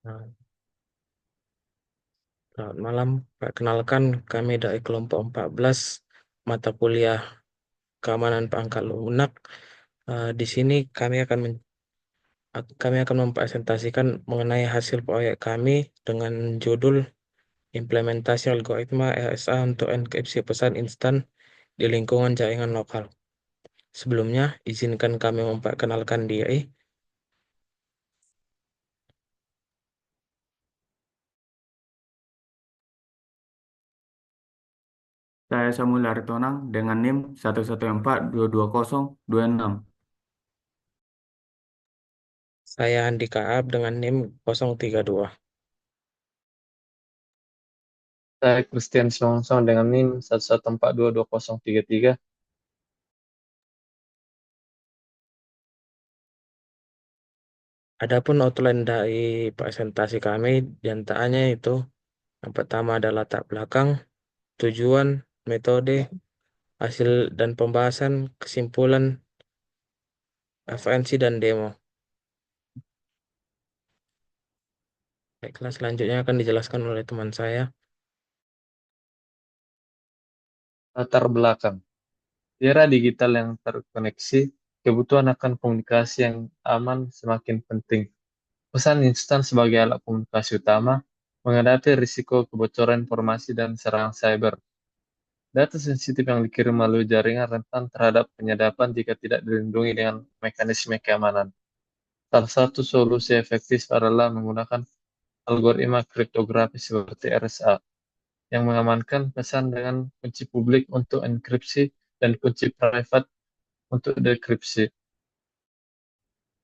Nah, selamat malam, Pak. Kenalkan, kami dari kelompok 14 mata kuliah keamanan perangkat lunak. Di sini kami akan mempresentasikan mengenai hasil proyek kami dengan judul Implementasi Algoritma RSA untuk Enkripsi Pesan Instan di Lingkungan Jaringan Lokal. Sebelumnya, izinkan kami memperkenalkan diri. Saya Samuel Aritonang dengan NIM 114220226. Saya Andika Ab dengan NIM 032. Saya Christian Song dengan NIM 1142233. Adapun outline dari presentasi kami, diantaranya itu yang pertama adalah latar belakang, tujuan, metode, hasil dan pembahasan, kesimpulan, referensi, dan demo. Baiklah, selanjutnya akan dijelaskan oleh teman saya. Latar belakang. Di era digital yang terkoneksi, kebutuhan akan komunikasi yang aman semakin penting. Pesan instan sebagai alat komunikasi utama menghadapi risiko kebocoran informasi dan serangan cyber. Data sensitif yang dikirim melalui jaringan rentan terhadap penyadapan jika tidak dilindungi dengan mekanisme keamanan. Salah satu solusi efektif adalah menggunakan algoritma kriptografi seperti RSA yang mengamankan pesan dengan kunci publik untuk enkripsi dan kunci private untuk dekripsi,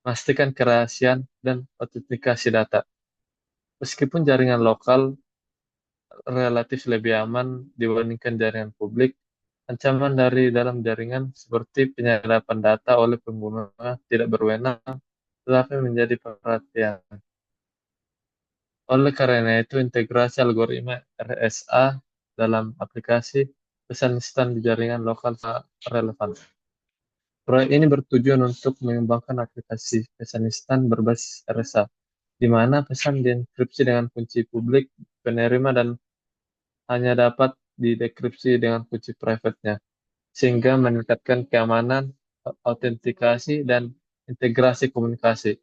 memastikan kerahasiaan dan autentikasi data. Meskipun jaringan lokal relatif lebih aman dibandingkan jaringan publik, ancaman dari dalam jaringan seperti penyadapan data oleh pengguna tidak berwenang tetapi menjadi perhatian. Oleh karena itu, integrasi algoritma RSA dalam aplikasi pesan instan di jaringan lokal sangat relevan. Proyek ini bertujuan untuk mengembangkan aplikasi pesan instan berbasis RSA, di mana pesan dienkripsi dengan kunci publik penerima dan hanya dapat didekripsi dengan kunci private-nya, sehingga meningkatkan keamanan, autentikasi, dan integrasi komunikasi.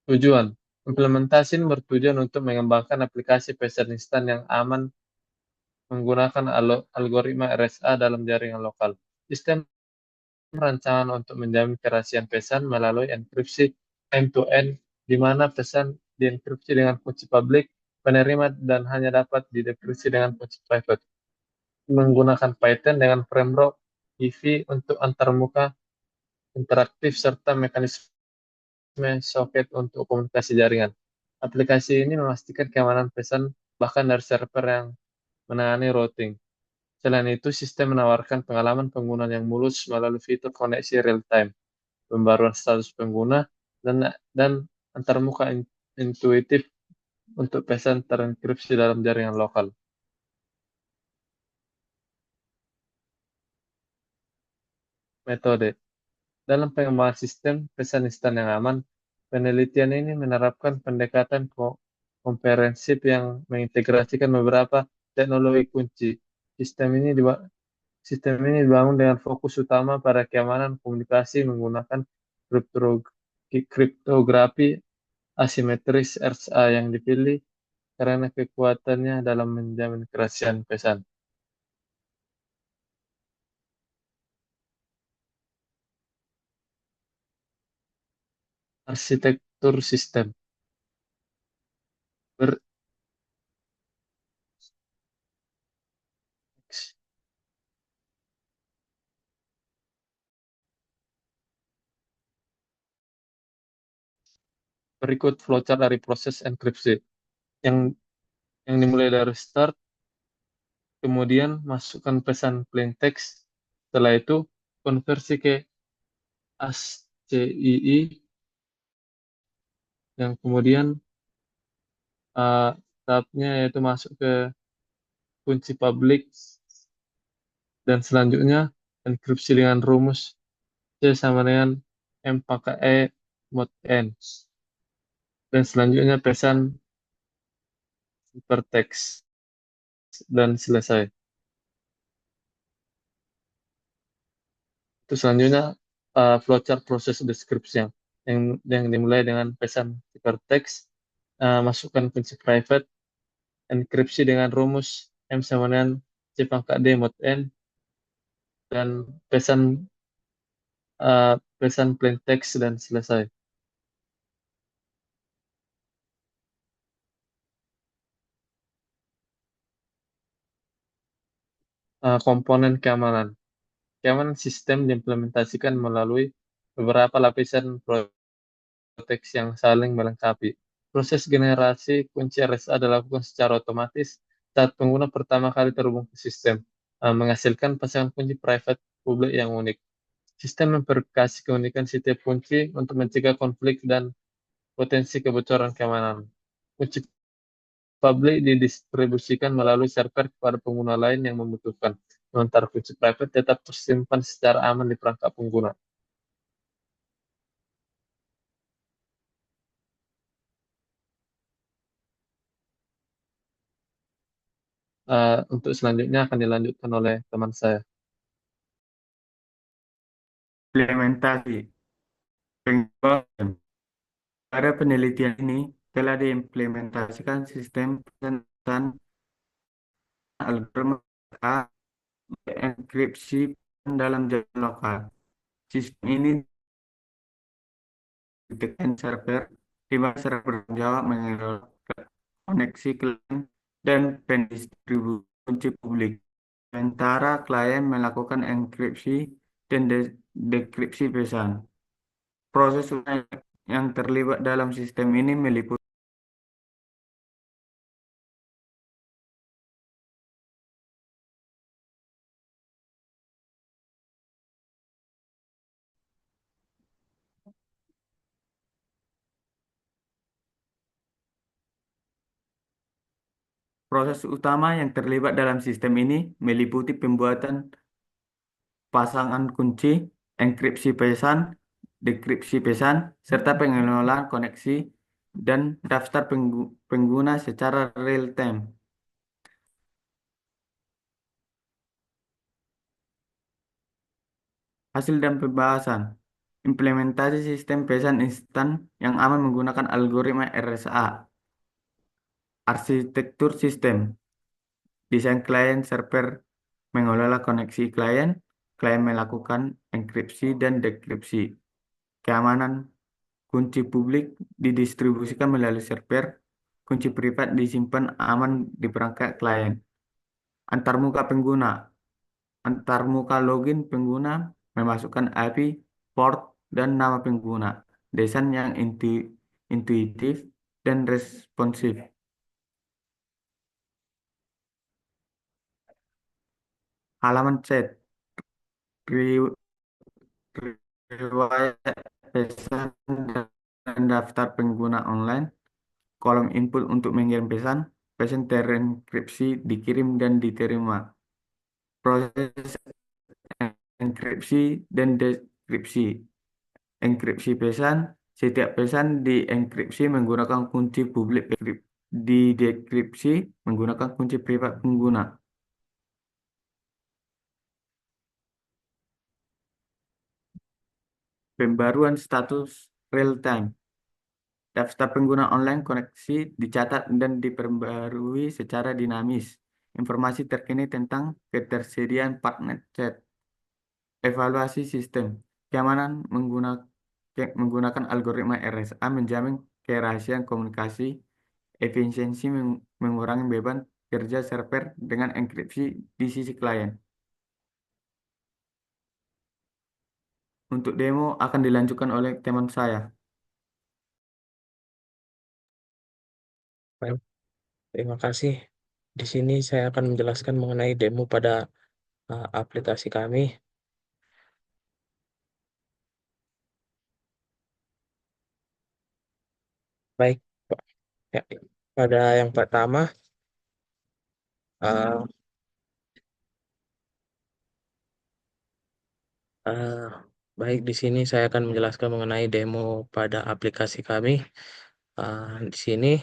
Tujuan implementasi ini bertujuan untuk mengembangkan aplikasi pesan instan yang aman menggunakan algoritma RSA dalam jaringan lokal. Sistem rancangan untuk menjamin kerahasiaan pesan melalui enkripsi end-to-end, di mana pesan dienkripsi dengan kunci publik, penerima dan hanya dapat didekripsi dengan kunci private. Menggunakan Python dengan framework EV untuk antarmuka interaktif serta mekanisme soket untuk komunikasi jaringan. Aplikasi ini memastikan keamanan pesan bahkan dari server yang menangani routing. Selain itu, sistem menawarkan pengalaman pengguna yang mulus melalui fitur koneksi real-time, pembaruan status pengguna, dan antarmuka intuitif untuk pesan terenkripsi dalam jaringan lokal. Metode. Dalam pengembangan sistem pesan instan yang aman, penelitian ini menerapkan pendekatan komprehensif yang mengintegrasikan beberapa teknologi kunci. Sistem ini Sistem ini dibangun dengan fokus utama pada keamanan komunikasi menggunakan kriptografi asimetris RSA yang dipilih karena kekuatannya dalam menjamin kerahasiaan pesan. Arsitektur sistem. Ber- Berikut flowchart dari proses enkripsi yang yang dimulai dari start, kemudian masukkan pesan plain text, setelah itu konversi ke ASCII, yang kemudian uh, tahapnya yaitu masuk ke kunci publik, dan selanjutnya enkripsi dengan rumus C sama dengan M pangkat E mode N, dan selanjutnya pesan hypertext dan selesai. Itu selanjutnya flowchart proses deskripsi yang dimulai dengan pesan hypertext, masukkan kunci private, enkripsi dengan rumus M sama dengan C pangkat D mod N, dan pesan plain text dan selesai. Komponen keamanan. Keamanan sistem diimplementasikan melalui beberapa lapisan proteksi yang saling melengkapi. Proses generasi kunci RSA dilakukan secara otomatis saat pengguna pertama kali terhubung ke sistem, menghasilkan pasangan kunci private publik yang unik. Sistem memverifikasi keunikan setiap kunci untuk mencegah konflik dan potensi kebocoran keamanan. Kunci publik didistribusikan melalui server kepada pengguna lain yang membutuhkan, sementara kunci private tetap tersimpan secara aman di perangkat pengguna. Untuk selanjutnya akan dilanjutkan oleh teman saya. Implementasi. Pengembangan. Pada penelitian ini telah diimplementasikan sistem pesan algoritma A enkripsi dalam jaringan lokal. Sistem ini ditekan server, di mana server bertanggung jawab mengelola koneksi klien dan pendistribusi kunci publik. Sementara klien melakukan enkripsi dan dekripsi pesan. Proses yang terlibat dalam sistem ini meliputi proses utama yang terlibat dalam sistem ini meliputi pembuatan pasangan kunci, enkripsi pesan, dekripsi pesan, serta pengelolaan koneksi dan daftar pengguna secara real time. Hasil dan pembahasan. Implementasi sistem pesan instan yang aman menggunakan algoritma RSA. Arsitektur sistem. Desain klien server mengelola koneksi klien, klien melakukan enkripsi dan dekripsi. Keamanan kunci publik didistribusikan melalui server, kunci privat disimpan aman di perangkat klien. Antarmuka pengguna. Antarmuka login pengguna memasukkan IP, port, dan nama pengguna. Desain yang intuitif dan responsif. Halaman chat, ri- riwayat pesan dan daftar pengguna online, kolom input untuk mengirim pesan, pesan terenkripsi dikirim dan diterima. Proses enkripsi dan dekripsi. Enkripsi pesan, setiap pesan dienkripsi menggunakan kunci publik, didekripsi menggunakan kunci privat pengguna. Pembaruan status real time. Daftar pengguna online koneksi dicatat dan diperbarui secara dinamis. Informasi terkini tentang ketersediaan partner chat. Evaluasi sistem. Keamanan menggunakan algoritma RSA menjamin kerahasiaan komunikasi, efisiensi mengurangi beban kerja server dengan enkripsi di sisi klien. Untuk demo akan dilanjutkan oleh teman saya. Baik, terima kasih. Di sini saya akan menjelaskan mengenai demo pada aplikasi kami. Baik, Pak. Ya, pada yang pertama, uh, Baik, di sini saya akan menjelaskan mengenai demo pada aplikasi kami. Di sini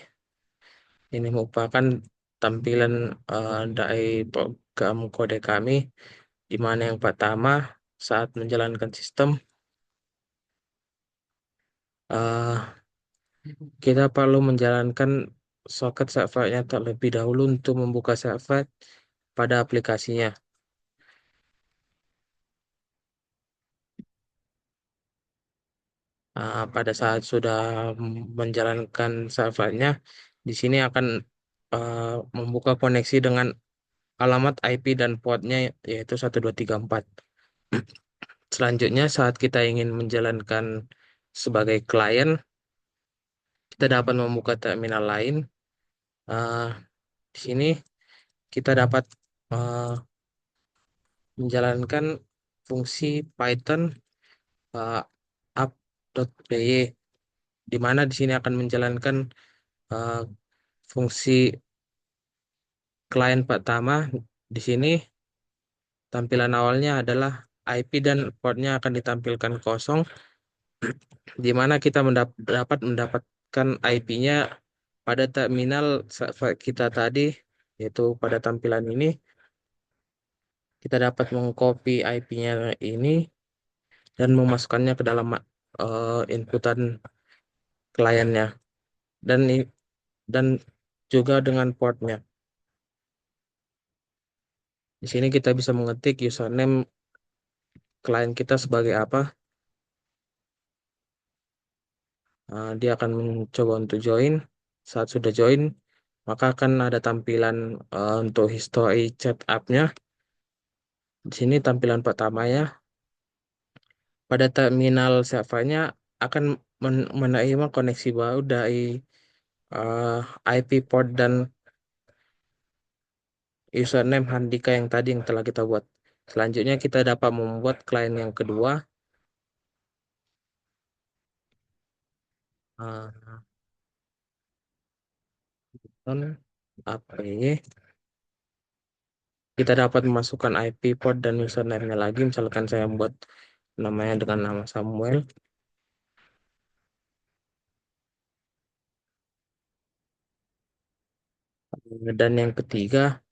ini merupakan tampilan dari program kode kami, di mana yang pertama saat menjalankan sistem eh, kita perlu menjalankan soket servernya terlebih dahulu untuk membuka server pada aplikasinya. Pada saat sudah menjalankan servernya, di sini akan eh, membuka koneksi dengan alamat IP dan portnya yaitu 1234. Selanjutnya, saat kita ingin menjalankan sebagai klien, kita dapat membuka terminal lain. Eh, di sini kita dapat eh, menjalankan fungsi Python eh, up.py, di mana di sini akan menjalankan eh, fungsi klien pertama. Di sini tampilan awalnya adalah IP dan portnya akan ditampilkan kosong, di mana kita dapat mendapatkan IP-nya pada terminal server kita tadi, yaitu pada tampilan ini. Kita dapat mengcopy IP-nya ini dan memasukkannya ke dalam inputan kliennya, dan dan juga dengan portnya. Di sini kita bisa mengetik username klien kita sebagai apa. Dia akan mencoba untuk join. Saat sudah join, maka akan ada tampilan untuk history chat app-nya. Di sini tampilan pertamanya, pada terminal servernya akan menerima koneksi baru dari eh, IP port dan username Handika yang tadi yang telah kita buat. Selanjutnya kita dapat membuat klien yang kedua. eh, dan APY. Kita dapat memasukkan IP port dan username-nya lagi. Misalkan saya membuat namanya dengan nama Samuel. Dan yang ketiga,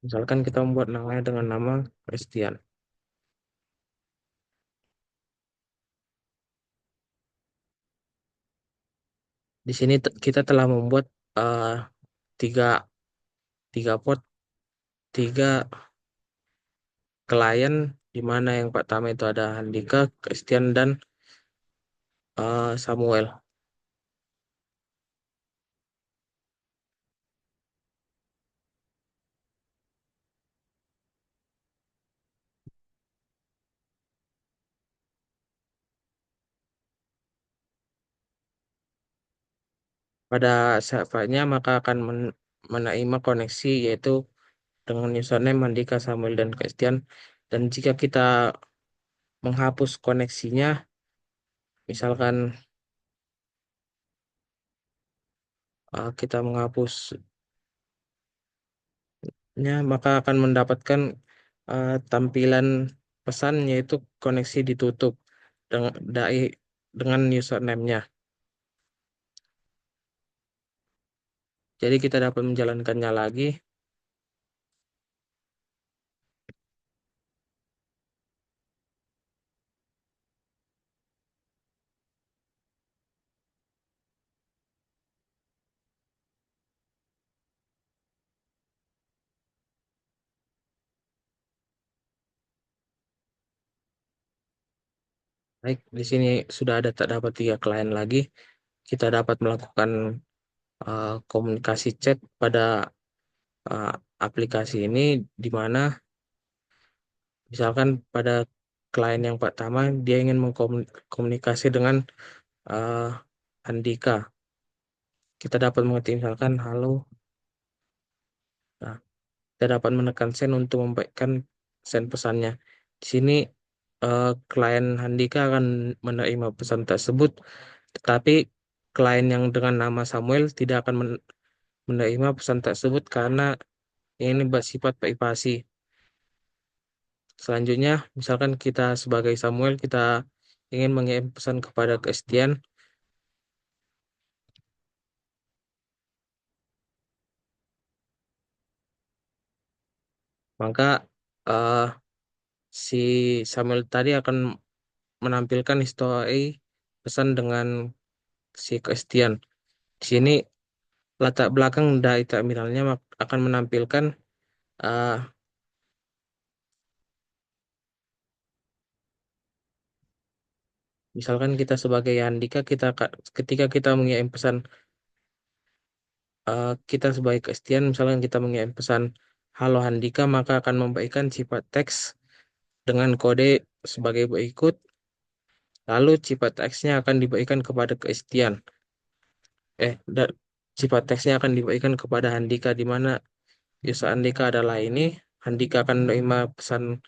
misalkan kita membuat namanya dengan nama Christian. Di sini kita telah membuat eh, tiga, tiga port, tiga klien, di mana yang pertama itu ada Handika, Christian, dan Samuel. Pada servernya maka akan menerima koneksi yaitu dengan username Handika, Samuel, dan Christian. Dan jika kita menghapus koneksinya, misalkan kita menghapusnya, maka akan mendapatkan tampilan pesan yaitu koneksi ditutup dari dengan username-nya. Jadi kita dapat menjalankannya lagi. Baik, di sini sudah ada terdapat tiga klien lagi. Kita dapat melakukan komunikasi chat pada uh, aplikasi ini, di mana misalkan pada klien yang pertama dia ingin mengkomunikasi dengan uh, Andika. Kita dapat mengetik misalkan halo. Nah, kita dapat menekan send untuk membaikkan send pesannya. Di sini klien Handika akan menerima pesan tersebut, tetapi klien yang dengan nama Samuel tidak akan menerima pesan tersebut karena ini bersifat privasi. Selanjutnya, misalkan kita sebagai Samuel, kita ingin mengirim pesan kepada Christian, maka eh, si Samuel tadi akan menampilkan histori pesan dengan si Christian. Di sini latar belakang dari terminalnya akan menampilkan eh, misalkan kita sebagai Andika, ketika kita mengirim pesan kita sebagai Christian, misalkan kita mengirim pesan Halo Handika, maka akan memberikan sifat teks dengan kode sebagai berikut. Lalu sifat teksnya akan diberikan kepada Christian. Dan sifat teksnya akan diberikan kepada Handika, di mana user Handika adalah ini. Handika akan menerima pesan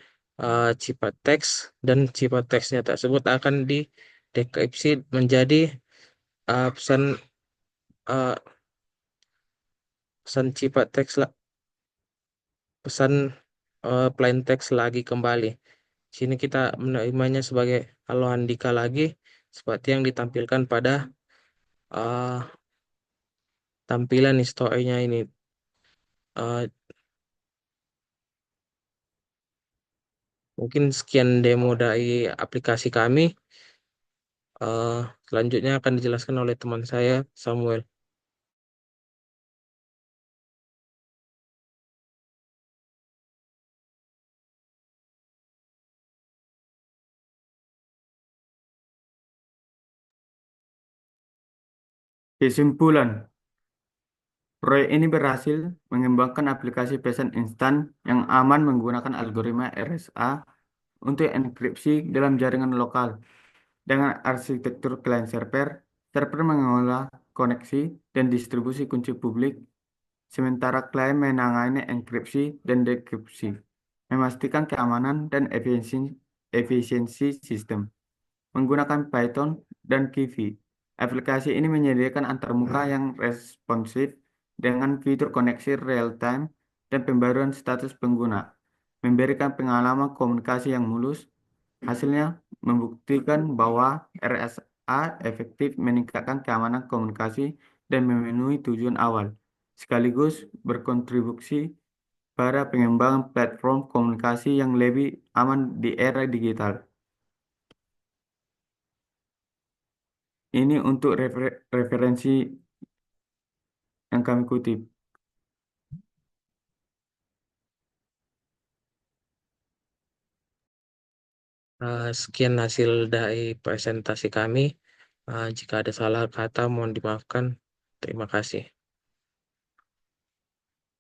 sifat teks, dan sifat teksnya tersebut akan didekripsi menjadi pesan uh, pesan sifat teks pesan plain text lagi kembali. Sini kita menerimanya sebagai Halo Handika lagi, seperti yang ditampilkan pada uh, tampilan historinya ini. Uh, Mungkin sekian demo dari aplikasi kami. Uh, Selanjutnya akan dijelaskan oleh teman saya, Samuel. Kesimpulan, proyek ini berhasil mengembangkan aplikasi pesan instan yang aman menggunakan algoritma RSA untuk enkripsi dalam jaringan lokal. Dengan arsitektur client server, server mengelola koneksi dan distribusi kunci publik, sementara klien menangani enkripsi dan dekripsi, memastikan keamanan dan efisiensi sistem. Menggunakan Python dan Kiwi, aplikasi ini menyediakan antarmuka yang responsif dengan fitur koneksi real-time dan pembaruan status pengguna, memberikan pengalaman komunikasi yang mulus. Hasilnya membuktikan bahwa RSA efektif meningkatkan keamanan komunikasi dan memenuhi tujuan awal, sekaligus berkontribusi pada pengembangan platform komunikasi yang lebih aman di era digital. Ini untuk referensi yang kami kutip. Sekian hasil dari presentasi kami. Jika ada salah kata, mohon dimaafkan. Terima kasih.